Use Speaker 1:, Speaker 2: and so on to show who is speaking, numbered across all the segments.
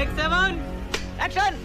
Speaker 1: Take 7 action.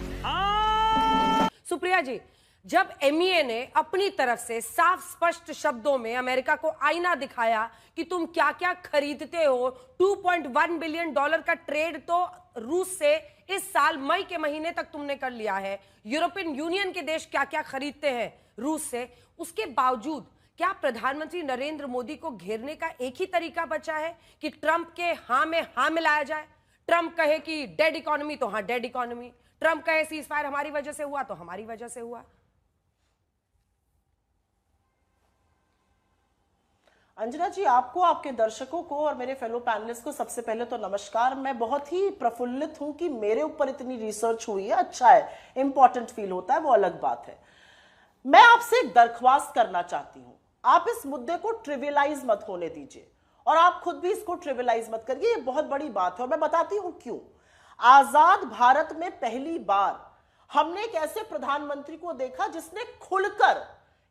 Speaker 2: Supriya जी, जब MEA ने अपनी तरफ से साफ स्पष्ट शब्दों में अमेरिका को आईना दिखाया कि तुम क्या क्या खरीदते हो, 2.1 बिलियन डॉलर का ट्रेड तो रूस से इस साल मई के महीने तक तुमने कर लिया है, यूरोपियन यूनियन के देश क्या क्या खरीदते हैं रूस से, उसके बावजूद क्या प्रधानमंत्री नरेंद्र मोदी को घेरने का एक ही तरीका बचा है कि ट्रंप के हां में हां मिलाया जाए? ट्रंप कहे कि डेड इकोनॉमी तो हां डेड इकोनॉमी, ट्रंप कहे सीज फायर हमारी वजह से हुआ तो हमारी वजह से हुआ।
Speaker 3: अंजना जी, आपको, आपके दर्शकों को और मेरे फेलो पैनलिस्ट को सबसे पहले तो नमस्कार। मैं बहुत ही प्रफुल्लित हूं कि मेरे ऊपर इतनी रिसर्च हुई है। अच्छा है, इंपॉर्टेंट फील होता है, वो अलग बात है। मैं आपसे एक दरख्वास्त करना चाहती हूं, आप इस मुद्दे को ट्रिवियलाइज मत होने दीजिए और आप खुद भी इसको ट्रिवियलाइज मत करिए। ये बहुत बड़ी बात है और मैं बताती हूं क्यों। आजाद भारत में पहली बार हमने एक ऐसे प्रधानमंत्री को देखा जिसने खुलकर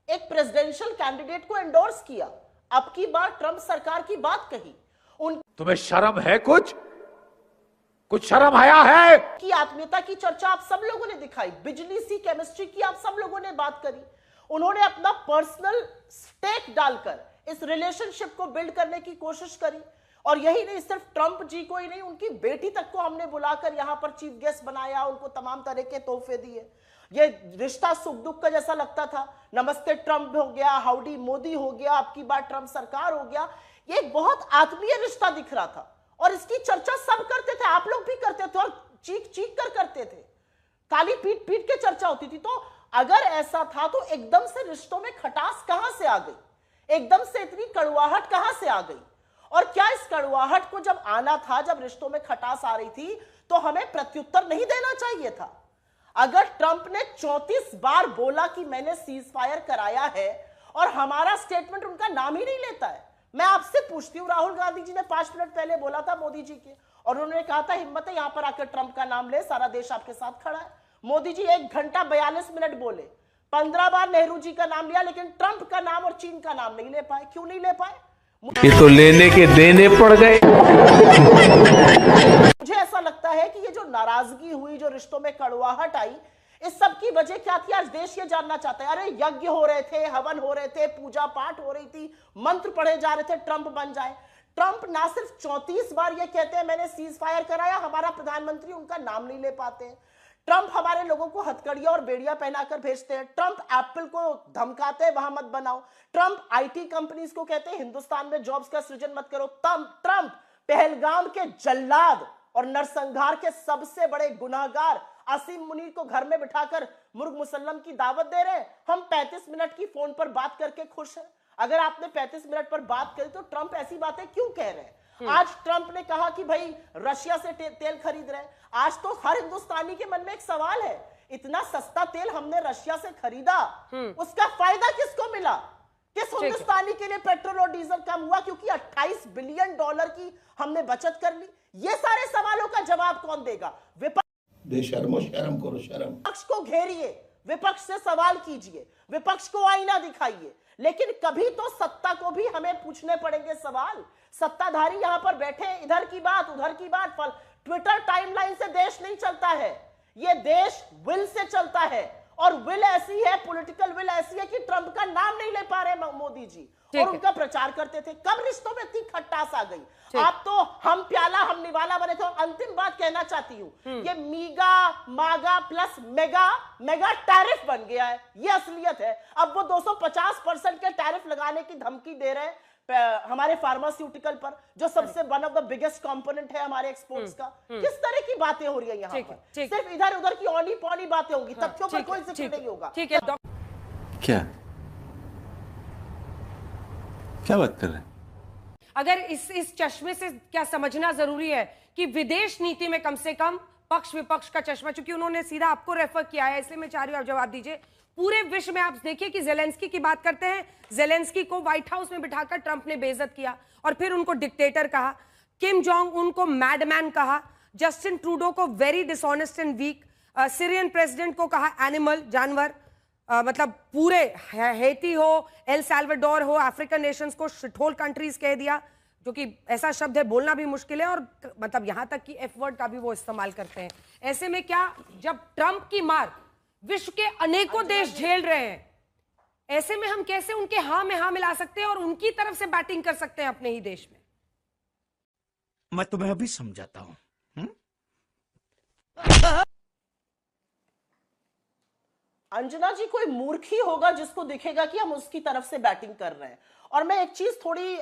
Speaker 3: एक प्रेसिडेंशियल कैंडिडेट को एंडोर्स किया, अब की बार ट्रंप सरकार की बात कही।
Speaker 4: तुम्हें शर्म है? कुछ शर्म आया है?
Speaker 3: की आत्मीयता की चर्चा आप सब लोगों ने दिखाई, बिजली सी केमिस्ट्री की आप सब लोगों ने बात करी। उन्होंने अपना पर्सनल स्टेक डालकर इस रिलेशनशिप को बिल्ड करने की कोशिश करी। और यही नहीं, सिर्फ ट्रंप जी को ही नहीं, उनकी बेटी तक को हमने बुलाकर यहां पर चीफ गेस्ट बनाया, उनको तमाम तरह के तोहफे दिए। ये रिश्ता सुख दुख का जैसा लगता था, नमस्ते ट्रंप हो गया, हाउडी मोदी हो गया, अब की बार ट्रंप सरकार हो गया। ये एक बहुत आत्मीय रिश्ता दिख रहा था और इसकी चर्चा सब करते थे, आप लोग भी करते थे और चीख चीख कर करते थे, ताली पीट पीट के चर्चा होती थी। तो अगर ऐसा था तो एकदम से रिश्तों में खटास कहां से आ गई, एकदम से इतनी कड़वाहट कहां से आ गई? और क्या इस कड़वाहट को जब आना था, जब रिश्तों में खटास आ रही थी, तो हमें प्रत्युत्तर नहीं देना चाहिए था? अगर ट्रंप ने 34 बार बोला कि मैंने सीज फायर कराया है और हमारा स्टेटमेंट उनका नाम ही नहीं लेता है, मैं आपसे पूछती हूं, राहुल गांधी जी ने 5 मिनट पहले बोला था मोदी जी के, और उन्होंने कहा था हिम्मत है यहां पर आकर ट्रंप का नाम ले, सारा देश आपके साथ खड़ा है। मोदी जी 1 घंटा 42 मिनट बोले, 15 बार नेहरू जी का नाम लिया, लेकिन ट्रंप का नाम और चीन का नाम नहीं ले पाए। क्यों नहीं ले पाए?
Speaker 5: ये तो लेने के देने पड़ गए।
Speaker 3: मुझे ऐसा लगता है कि ये जो नाराजगी हुई, जो रिश्तों में कड़वाहट आई, इस सब की वजह क्या थी? आज देश ये जानना चाहता है। अरे यज्ञ हो रहे थे, हवन हो रहे थे, पूजा पाठ हो रही थी, मंत्र पढ़े जा रहे थे, ट्रंप बन जाए। ट्रंप ना सिर्फ 34 बार ये कहते हैं मैंने सीज फायर कराया, हमारा प्रधानमंत्री उनका नाम नहीं ले पाते। ट्रंप हमारे लोगों को हथकड़ियां और बेड़ियां पहनाकर भेजते हैं। ट्रंप एप्पल को धमकाते हैं वहां मत बनाओ। ट्रंप आईटी कंपनीज को कहते हैं हिंदुस्तान में जॉब्स का सृजन मत करो। ट्रंप पहलगाम के जल्लाद और नरसंहार के सबसे बड़े गुनाहगार आसिम मुनीर को घर में बिठाकर मुर्ग मुसल्लम की दावत दे रहे हैं। हम 35 मिनट की फोन पर बात करके खुश हैं। अगर आपने 35 मिनट पर बात करी तो ट्रंप ऐसी बातें क्यों कह रहे हैं? आज ट्रंप ने कहा कि भाई रशिया से तेल खरीद रहे हैं। आज तो हर हिंदुस्तानी के मन में एक सवाल है, इतना सस्ता तेल हमने रशिया से खरीदा, उसका फायदा किसको मिला? किस हिंदुस्तानी के लिए पेट्रोल और डीजल कम हुआ? क्योंकि 28 बिलियन डॉलर की हमने बचत कर ली। ये सारे सवालों का जवाब कौन देगा?
Speaker 6: बेशर्मो शर्म करो, शर्म।
Speaker 3: विपक्ष को घेरिए, विपक्ष से सवाल कीजिए, विपक्ष को आईना दिखाइए, लेकिन कभी तो सत्ता को भी हमें पूछने पड़ेंगे सवाल। सत्ताधारी यहां पर बैठे, इधर की बात उधर की बात, ट्विटर टाइमलाइन से देश नहीं चलता है, यह देश विल से चलता है। और विल ऐसी है, पॉलिटिकल विल ऐसी है कि ट्रंप का नाम नहीं ले पा रहे मोदी जी और उनका प्रचार करते थे। कब रिश्तों में इतनी खट्टास आ गई? आप तो हम प्याला हम निवाला बने थे। और अंतिम बात कहना चाहती हूं, ये मीगा मागा प्लस मेगा टैरिफ बन गया है, ये असलियत है। अब वो 250% के टैरिफ लगाने की धमकी दे रहे हैं हमारे फार्मास्यूटिकल पर, जो सबसे one of the biggest component है हमारे एक्सपोर्ट्स का। किस तरह की बातें हो रही है यहाँ पर? सिर्फ इधर उधर की औनी पौनी बातें होंगी, तथ्यों पर कोई जिक्र नहीं होगा।
Speaker 2: ठीक है,
Speaker 5: क्या बात कर रहे हैं?
Speaker 2: अगर इस चश्मे से क्या समझना जरूरी है कि विदेश नीति में कम से कम पक्ष विपक्ष का चश्मा, चूंकि उन्होंने सीधा आपको रेफर किया है इसलिए मैं चाह रही हूं आप जवाब दीजिए। पूरे विश्व में आप देखिए कि जेलेंस्की की बात करते हैं, जेलेंस्की को व्हाइट हाउस में बिठाकर ट्रंप ने बेइज्जत किया और फिर उनको डिक्टेटर कहा, किम जोंग उनको मैडमैन कहा, जस्टिन ट्रूडो को very dishonest and weak, Syrian president को कहा एनिमल, जानवर, मतलब पूरे हैती हो, एल सैल्वाडोर हो, अफ्रीकन नेशंस को शिटहोल कंट्रीज कह दिया, जो कि ऐसा शब्द है बोलना भी मुश्किल है, और मतलब यहां तक कि एफ वर्ड का भी वो इस्तेमाल करते हैं। ऐसे में क्या, जब ट्रंप की मार विश्व के अनेकों देश झेल रहे हैं, ऐसे में हम कैसे उनके हाँ में हाँ मिला सकते हैं और उनकी तरफ से बैटिंग कर सकते हैं अपने ही देश में?
Speaker 7: मैं तुम्हें अभी समझाता हूं।
Speaker 3: अंजना जी, कोई मूर्ख ही होगा जिसको दिखेगा कि हम उसकी तरफ से बैटिंग कर रहे हैं। और मैं एक चीज थोड़ी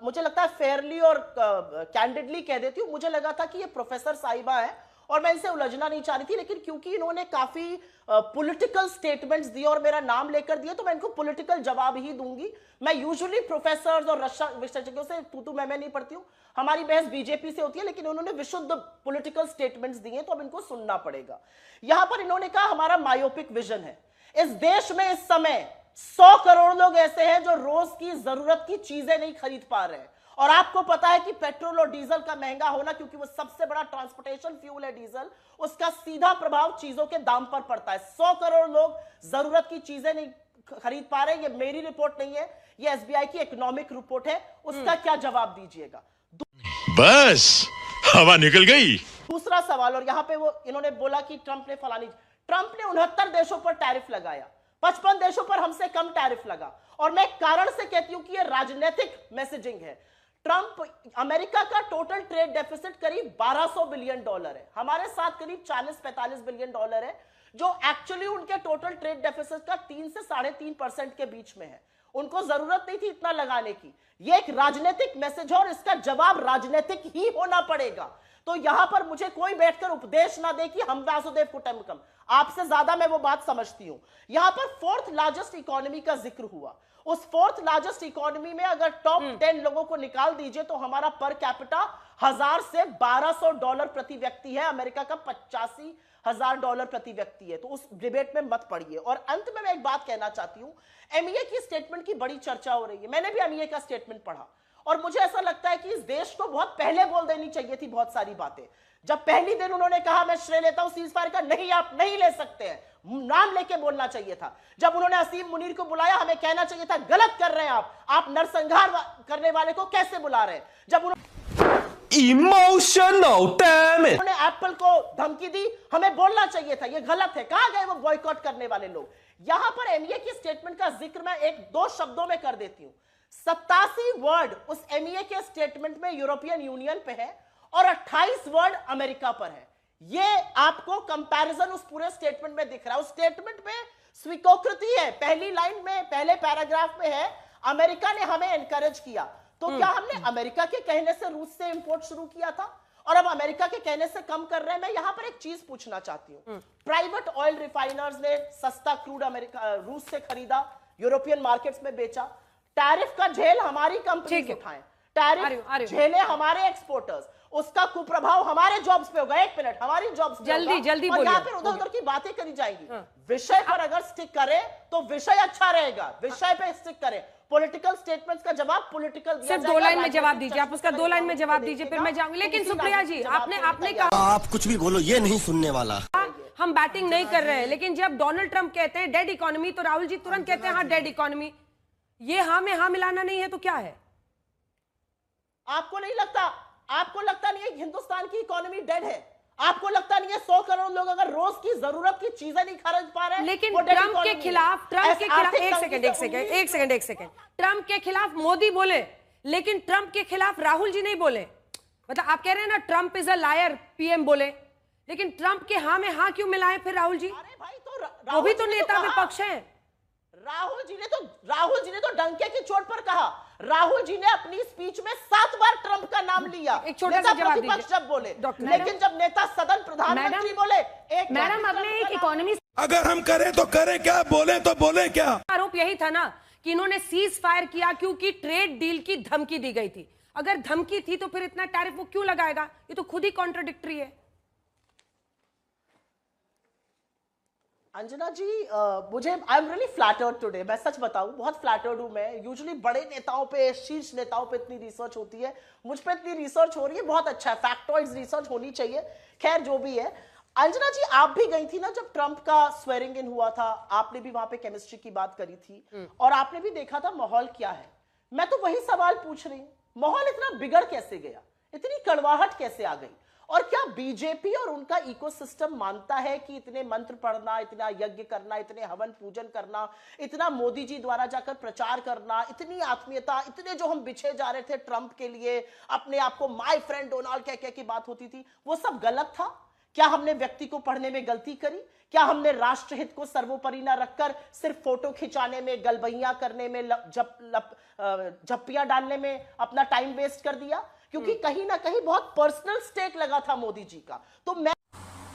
Speaker 3: मुझे लगता है फेयरली और कैंडिडली कह देती हूँ, मुझे लगा था कि ये प्रोफेसर साहिबा है और मैं इनसे उलझना नहीं चाह रही थी, लेकिन क्योंकि इन्होंने काफी पॉलिटिकल स्टेटमेंट्स दिए और मेरा नाम लेकर दिए, तो मैं इनको पॉलिटिकल जवाब ही दूंगी। मैं यूजुअली प्रोफेसर्स और रक्षा विशेषज्ञों से तू मैं नहीं पढ़ती हूं, हमारी बहस बीजेपी से होती है, लेकिन उन्होंने विशुद्ध पॉलिटिकल स्टेटमेंट्स दिए, तो अब इनको सुनना पड़ेगा। यहां पर इन्होंने कहा हमारा मायोपिक विजन है। इस देश में इस समय 100 करोड़ लोग ऐसे हैं जो रोज की जरूरत की चीजें नहीं खरीद पा रहे हैं, और आपको पता है कि पेट्रोल और डीजल का महंगा होना, क्योंकि वो सबसे बड़ा ट्रांसपोर्टेशन फ्यूल है डीजल, उसका सीधा प्रभाव चीजों के दाम पर पड़ता है। 100 करोड़ लोग जरूरत की चीजें नहीं खरीद पा रहे। ये मेरी रिपोर्ट नहीं है, ये एसबीआई की इकोनॉमिक रिपोर्ट है, उसका क्या जवाब दीजिएगा?
Speaker 8: बस हवा निकल गई।
Speaker 3: दूसरा सवाल, और यहां पे वो इन्होंने बोला कि ट्रंप ने 69 देशों पर टैरिफ लगाया, 55 देशों पर हमसे कम टैरिफ लगा। और मैं कारण से कहती हूं कि यह राजनीतिक मैसेजिंग है। ट्रंप, अमेरिका का टोटल ट्रेड डेफिसिट करीब $1200 बिलियन है, हमारे साथ करीब 40-45 बिलियन डॉलर है, जो एक्चुअली उनके टोटल ट्रेड डेफिसिट का 3 से 3.5% के बीच में है। उनको जरूरत नहीं थी इतना लगाने की। यह एक राजनीतिक मैसेज है और इसका जवाब राजनीतिक ही होना पड़ेगा। तो यहां पर मुझे कोई बैठकर उपदेश ना दे कि हम वासुदेव कुटुंबकम, आपसे ज्यादा मैं वो बात समझती हूं। यहां पर 4th लार्जेस्ट इकोनॉमी का जिक्र हुआ। उस 4th लार्जेस्ट इकोनॉमी में अगर टॉप 10 लोगों को निकाल दीजिए तो हमारा पर कैपिटा $1000 से $1200 प्रति व्यक्ति है, अमेरिका का $85,000 प्रति व्यक्ति है। तो उस डिबेट में मत पड़िए। और अंत में मैं एक बात कहना चाहती हूं, एमईए की स्टेटमेंट की बड़ी चर्चा हो रही है। मैंने भी एमईए का स्टेटमेंट पढ़ा और मुझे ऐसा लगता है कि इस देश को बहुत पहले बोल देनी चाहिए थी बहुत सारी बातें। जब पहली दिन उन्होंने कहा मैं श्रेय लेता हूं सीज फायर का, नहीं आप नहीं ले सकते हैं, नाम लेके बोलना चाहिए था। जब उन्होंने असीम मुनीर को बुलाया, हमें कहना चाहिए था गलत कर रहे हैं आप नरसंहार करने वाले को कैसे बुला रहे हैं। जब
Speaker 5: इमोशनल डैम इट,
Speaker 3: उन्होंने एप्पल को धमकी दी, हमें बोलना चाहिए था ये गलत है। कहां गए वो बॉयकॉट करने वाले लोग? यहां पर एमईए की स्टेटमेंट का जिक्र मैं 1-2 शब्दों में कर देती हूं। 87 वर्ड उस एमईए के स्टेटमेंट में यूरोपियन यूनियन पे है और 28 वर्ड अमेरिका पर है। ये आपको कंपैरिजन उस पूरे स्टेटमेंट में दिख रहा है। उस स्टेटमेंट में स्वीकृति है, पहली लाइन में, पहले पैराग्राफ में है, अमेरिका ने हमें एनकरेज किया। तो क्या हमने अमेरिका के कहने से रूस से इंपोर्ट शुरू किया था और अब अमेरिका के कहने से कम कर रहे हैं? मैं यहां पर एक चीज पूछना चाहती हूं। प्राइवेट ऑयल रिफाइनर्स ने सस्ता क्रूड रूस से खरीदा, यूरोपियन मार्केट्स में बेचा। टैरिफ का झेल हमारी कंपनी उठाएं, टैरिफ झेले हमारे एक्सपोर्टर्स, उसका कुप्रभाव हमारे जॉब्स पे होगा। 1 मिनट, हमारी जॉब्स
Speaker 2: जल्दी
Speaker 3: और यहाँ पे उधर-उधर की बातें करी जाएंगी। विषय पर अगर स्टिक करें तो विषय अच्छा रहेगा, विषय पे स्टिक करें। पॉलिटिकल स्टेटमेंट्स का जवाब पॉलिटिकल दिया
Speaker 2: सिर्फ 2 लाइन में जवाब दीजिए, आप उसका 2 लाइन में जवाब दीजिए, फिर मैं जाऊंगी। लेकिन सुप्रिया जी, आपने कहा
Speaker 9: आप कुछ भी बोलो, ये नहीं सुनने वाला।
Speaker 2: हम बैटिंग नहीं कर रहे हैं, लेकिन जब डोनाल्ड ट्रंप कहते हैं डेड इकोनॉमी, तो राहुल जी तुरंत कहते हैं हाँ डेड इकोनॉमी। ये हाँ में हाँ मिलाना नहीं है तो क्या है?
Speaker 3: आपको नहीं लगता, आपको लगता नहीं है हिंदुस्तान की इकोनॉमी डेड है? आपको लगता नहीं है 100 करोड़ लोग अगर रोज की जरूरत की चीजें नहीं खरीद पा रहे हैं?
Speaker 2: लेकिन ट्रंप के खिलाफ एक सेकंड ट्रंप के खिलाफ मोदी बोले, लेकिन ट्रंप के खिलाफ राहुल जी नहीं बोले। मतलब आप कह रहे हैं ना Trump is a liar, PM बोले, लेकिन ट्रंप के हाँ में हाँ क्यों मिलाए फिर राहुल जी?
Speaker 3: अरे भाई, तो
Speaker 2: वो भी तो नेता विपक्ष है।
Speaker 3: राहुल जी ने तो डंके की चोट पर कहा। राहुल जी ने अपनी स्पीच में 7 बार ट्रंप का नाम लिया।
Speaker 2: एक छोटा सा जवाब दीजिए।
Speaker 3: जब बोले, लेकिन जब नेता सदन प्रधानमंत्री बोले,
Speaker 2: मैडम आपने एक इकोनॉमी,
Speaker 6: अगर हम करें तो करें क्या, बोले तो बोले क्या?
Speaker 2: आरोप यही था ना कि इन्होंने सीज फायर किया क्योंकि ट्रेड डील की धमकी दी गई थी। अगर धमकी थी तो फिर इतना टैरिफ वो क्यों लगाएगा? ये तो खुद ही कॉन्ट्राडिक्टरी है।
Speaker 3: अंजना जी, मुझे I am really flattered today. मैं सच बताऊं, बहुत फ्लैटर्ड हूं मैं। यूजुअली बड़े नेताओं पे, शीर्ष नेताओं पे इतनी रिसर्च होती है, मुझ पे इतनी रिसर्च हो रही है, बहुत अच्छा है। फैक्टॉइड्स रिसर्च होनी चाहिए। खैर जो भी है, अंजना जी आप भी गई थी ना जब ट्रंप का स्वेरिंग इन हुआ था, आपने भी वहां पे केमिस्ट्री की बात करी थी और आपने भी देखा था माहौल क्या है। मैं तो वही सवाल पूछ रही हूं, माहौल इतना बिगड़ कैसे गया, इतनी कड़वाहट कैसे आ गई? और क्या बीजेपी और उनका इकोसिस्टम मानता है कि इतने मंत्र पढ़ना, इतना यज्ञ करना, इतने हवन पूजन करना, इतना मोदी जी द्वारा जाकर प्रचार करना, इतनी आत्मीयता, इतने जो हम बिछे जा रहे थे ट्रंप के लिए, अपने आप को माय फ्रेंड डोनाल्ड कह की बात होती थी, वो सब गलत था? क्या हमने व्यक्ति को पढ़ने में गलती करी? क्या हमने राष्ट्रहित को सर्वोपरि न रखकर सिर्फ फोटो खिंचाने में, गलबैया करने में, झप्पियां डालने में अपना टाइम वेस्ट कर दिया? क्योंकि कहीं ना कहीं बहुत पर्सनल स्टेक लगा था मोदी जी का। तो मैं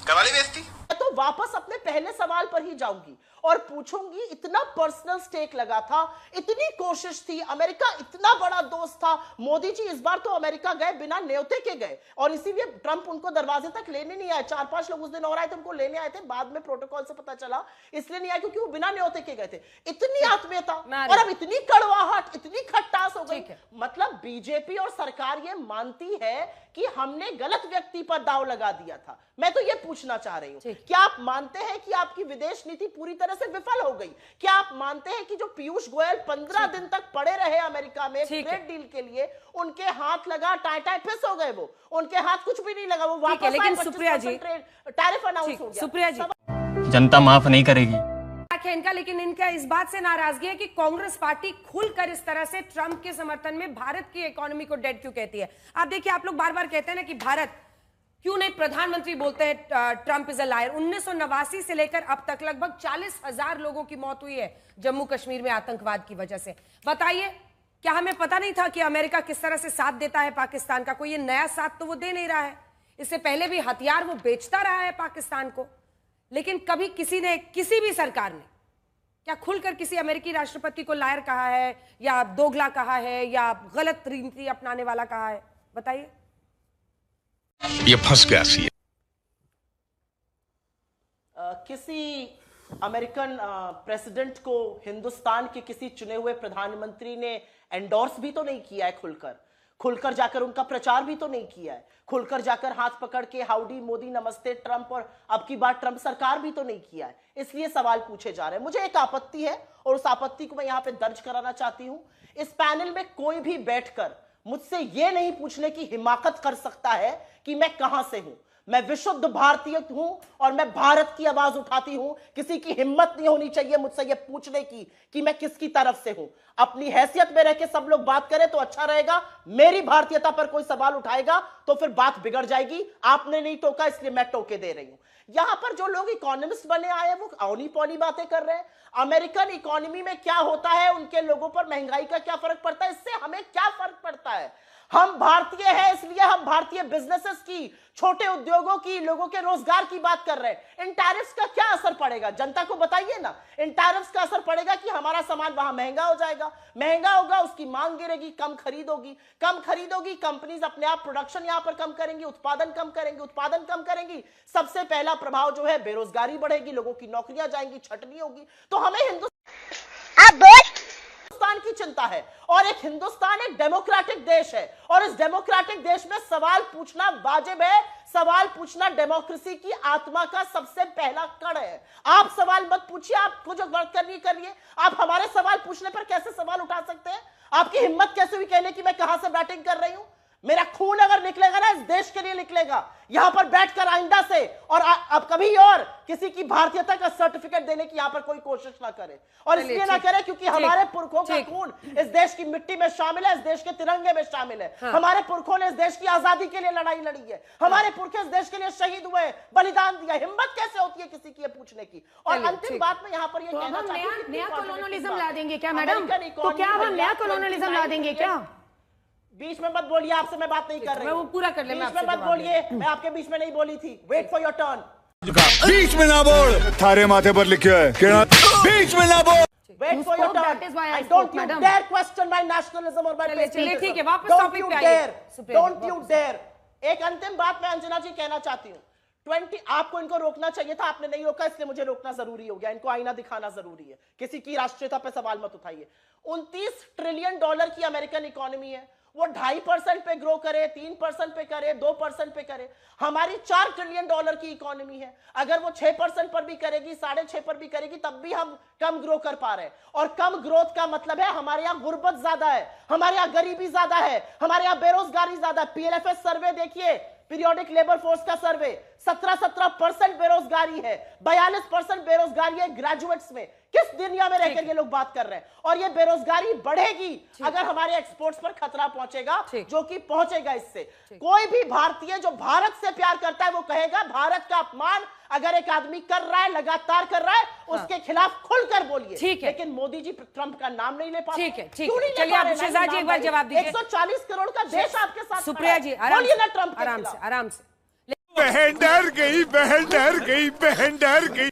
Speaker 9: करवाली बेइज्जती।
Speaker 3: तो वापस अपने पहले सवाल पर ही जाऊंगी और पूछूंगी, इतना पर्सनल स्टेक लगा था, इतनी कोशिश थी, अमेरिका इतना बड़ा दोस्त था, मोदी जी इस बार तो अमेरिका गए बिना न्योते के गए और इसीलिए ट्रंप उनको दरवाजे तक लेने नहीं आए। 4-5 लोग उस दिन और आए थे, उनको लेने आए थे, बाद में प्रोटोकॉल से पता चला इसलिए नहीं आए क्योंकि वो बिना न्योते के गए थे। इतनी आत्मीयता और अब इतनी कड़वाहट, इतनी खट्टास हो गई। मतलब बीजेपी और सरकार ये मानती है कि हमने गलत व्यक्ति पर दांव लगा दिया था। मैं तो ये पूछना चाह रही हूं, क्या आप मानते हैं कि आपकी विदेश नीति पूरी तरह से विफल हो गई? क्या आप मानते हैं कि जो पीयूष गोयल 15 दिन तक पड़े रहे अमेरिका में ट्रेड डील के लिए, उनके हाथ लगा, टाई फिस हो गए, वो उनके हाथ कुछ भी नहीं लगा, वो वापस आए,
Speaker 2: लेकिन सुप्रिया जी,
Speaker 3: टैरिफ अनाउंस हो गया।
Speaker 2: सुप्रिया जी,
Speaker 10: जनता माफ नहीं करेगी
Speaker 2: इनका, लेकिन इनका इस बात से नाराजगी है कि कांग्रेस पार्टी खुलकर इस तरह से ट्रंप के समर्थन में भारत की इकोनॉमी को डेड क्यों कहती है। आप देखिए, आप लोग बार बार कहते हैं ना कि भारत क्यों नहीं, प्रधानमंत्री बोलते हैं ट्रंप इज अ लायर। 1989 से लेकर अब तक लगभग 40,000 लोगों की मौत हुई है जम्मू कश्मीर में आतंकवाद की वजह से। बताइए, क्या हमें पता नहीं था कि अमेरिका किस तरह से साथ देता है पाकिस्तान का? कोई ये नया साथ तो वो दे नहीं रहा है, इससे पहले भी हथियार वो बेचता रहा है पाकिस्तान को। लेकिन कभी किसी ने, किसी भी सरकार ने क्या खुलकर किसी अमेरिकी राष्ट्रपति को लायर कहा है, या दोगला कहा है, या गलत नीति अपनाने वाला कहा है? बताइए।
Speaker 8: ये फंस गया सी।
Speaker 3: किसी अमेरिकन प्रेसिडेंट को हिंदुस्तान के किसी चुने हुए प्रधानमंत्री ने एंडोर्स भी तो नहीं किया है, खुलकर जाकर उनका प्रचार भी तो नहीं किया है, खुलकर जाकर हाथ पकड़ के हाउडी मोदी, नमस्ते ट्रंप, और अब की बार ट्रंप सरकार भी तो नहीं किया है। इसलिए सवाल पूछे जा रहे हैं। मुझे एक आपत्ति है और उस आपत्ति को मैं यहां पे दर्ज कराना चाहती हूं। इस पैनल में कोई भी बैठकर मुझसे यह नहीं पूछने की हिमाकत कर सकता है कि मैं कहां से हूं। मैं विशुद्ध भारतीय हूं और मैं भारत की आवाज उठाती हूं। किसी की हिम्मत नहीं होनी चाहिए मुझसे यह पूछने की कि मैं किसकी तरफ से हूं। अपनी हैसियत में रह के सब लोग बात करें तो अच्छा रहेगा। मेरी भारतीयता पर कोई सवाल उठाएगा तो फिर बात बिगड़ जाएगी। आपने नहीं टोका, इसलिए मैं टोके दे रही हूं। यहां पर जो लोग इकोनॉमिस्ट बने आए हैं वो औनी पौनी बातें कर रहे हैं। अमेरिकन इकोनॉमी में क्या होता है, उनके लोगों पर महंगाई का क्या फर्क पड़ता है, इससे हमें क्या फर्क पड़ता है? हम भारतीय हैं, इसलिए हम भारतीय बिजनेसेस की, छोटे उद्योगों की, लोगों के रोजगार की बात कर रहे हैं। इन टैरिफ्स का क्या असर पड़ेगा, जनता को बताइए ना। इन टैरिफ्स का असर पड़ेगा कि हमारा सामान वहां महंगा हो जाएगा, महंगा होगा, उसकी मांग गिरेगी, कम खरीदोगी, कंपनीज अपने आप प्रोडक्शन यहां पर कम करेंगी, उत्पादन कम करेंगी। सबसे पहला प्रभाव जो है बेरोजगारी बढ़ेगी, लोगों की नौकरियां जाएंगी, छटनी होगी। तो हमें हिंदुस्तान की चिंता है और एक हिंदुस्तान एक डेमोक्रेटिक देश है और इस डेमोक्रेटिक देश में सवाल पूछना वाजिब है। सवाल पूछना डेमोक्रेसी की आत्मा का सबसे पहला कण है। आप सवाल मत पूछिए, आपको जो वर्क करनी करिए। आप हमारे सवाल पूछने पर कैसे सवाल उठा सकते हैं? आपकी हिम्मत कैसे हुई कहने की मैं कहां से बैटिंग कर रही हूं? मेरा खून अगर निकलेगा ना, इस देश के लिए निकलेगा। यहां पर बैठकर आइंदा से और अब कभी और किसी की भारतीयता का सर्टिफिकेट देने की यहां पर कोई कोशिश ना करे। और इसलिए ना करे क्योंकि हमारे पुरखों का खून इस देश की मिट्टी में शामिल है, इस देश के तिरंगे में शामिल है। हमारे पुरखों ने इस देश की आजादी के लिए लड़ाई लड़ी है। हमारे पुरखे इस देश के लिए शहीद हुए, बलिदान दिया। हिम्मत कैसे होती है किसी की पूछने की? और अंतिम बात में यहां पर यह कहना चाहती हूं,
Speaker 11: नया कॉलोनियलिज्म ला देंगे क्या मैडम? तो क्या हम नया कॉलोनियलिज्म ला देंगे क्या?
Speaker 3: बीच में मत बोलिए, आपसे मैं बात नहीं कर रही हूं।
Speaker 2: वो पूरा कर ले,
Speaker 3: बीच में मत बोलिए, मैं आपके बीच में नहीं बोली थी। Wait for your turn.
Speaker 6: बीच में ना बोल, थारे माथे पर लिखा है बीच में ना बोल।
Speaker 3: Wait for your turn. I don't you dare question my nationalism or my patriotism.
Speaker 2: ठीक है, वापस टॉपिक पे आइए।
Speaker 3: Don't you dare. एक अंतिम बात मैं अंजना जी कहना चाहती हूँ। 20 आपको इनको रोकना चाहिए था, आपने नहीं रोका, इसलिए मुझे रोकना जरूरी हो गया। इनको आईना दिखाना जरूरी है। किसी की राष्ट्रीयता पे सवाल मत उठाइए। $29 ट्रिलियन की अमेरिकन इकोनॉमी है। वो 2.5% पे ग्रो करे, 3% पे करे, 2% पे करे। हमारी $4 ट्रिलियन की इकोनॉमी है, अगर वो 6% पर भी करेगी, 6.5% पर भी करेगी, तब भी हम कम ग्रो कर पा रहे हैं। और कम ग्रोथ का मतलब है हमारे यहाँ गुर्बत ज्यादा है, हमारे यहाँ गरीबी ज्यादा है, हमारे यहाँ बेरोजगारी ज्यादा। PLFS सर्वे देखिए, पीरियोडिक लेबर फोर्स का सर्वे, 17% बेरोजगारी है, 42% बेरोजगारी है ग्रेजुएट्स में। किस दुनिया में रहकर ये लोग बात कर रहे हैं? और ये बेरोजगारी बढ़ेगी अगर हमारे एक्सपोर्ट्स पर खतरा पहुंचेगा, जो कि पहुंचेगा इससे। कोई भी भारतीय जो भारत से प्यार करता है वो कहेगा भारत का अपमान अगर एक आदमी कर रहा है, लगातार कर रहा है, उसके खिलाफ खुलकर बोलिए। लेकिन मोदी जी ट्रंप का नाम नहीं ले पाते।
Speaker 2: ठीक है, चलिए आप शहजाद जी एक बार जवाब दीजिए।
Speaker 3: 140 करोड़ का देश आपके साथ।
Speaker 2: सुप्रिया जी
Speaker 3: बोलिए ना ट्रंप के
Speaker 2: आराम से
Speaker 6: बहन डर गई, बहन डर गई, बहन डर गई।